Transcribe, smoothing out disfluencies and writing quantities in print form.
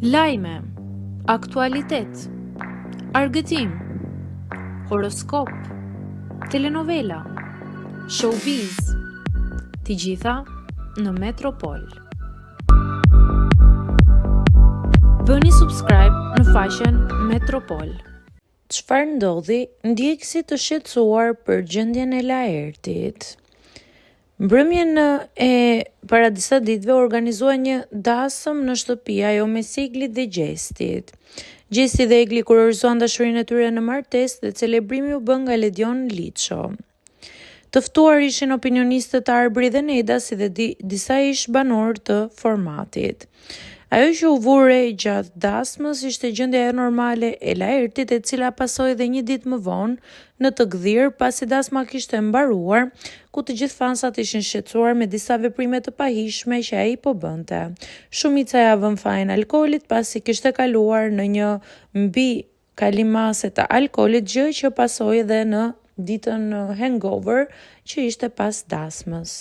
Lajme, aktualitet, argëtim, horoskop, telenovela, showbiz, të gjitha në Metropol. Bëni subscribe në faqen Metropol. Çfarë ndodhi? Ndjekësit të shqetësuar për gjendjen e Laertit. Mbrëmjen e para disa ditëve organizua një dasëm në shtëpi ajo me Siglit dhe Gjestit. Gjesti dhe Egli kurorizuan dashurinë e tyre në martesë dhe celebrimi u bë nga Ledion Liço. Të ftuar ishin opinionistët Arbri dhe Neda, si dhe disa ish banor të formatit. Ajo që u vure gjatë dasmës ishte gjendja e normale e Laertit, e cila pasoi dhe një ditë më vonë në të Gdhir, pasi dasma kishte mbaruar, ku të gjithë fansat ishin shqetësuar me disa veprime të pahishme që ai po bënte. Shumica ja vën fajin alkoolit pasi kishte kaluar në një mbi kalimase të alkoolit, gjë që pasoi edhe në ditën hangover që ishte pas dasmës.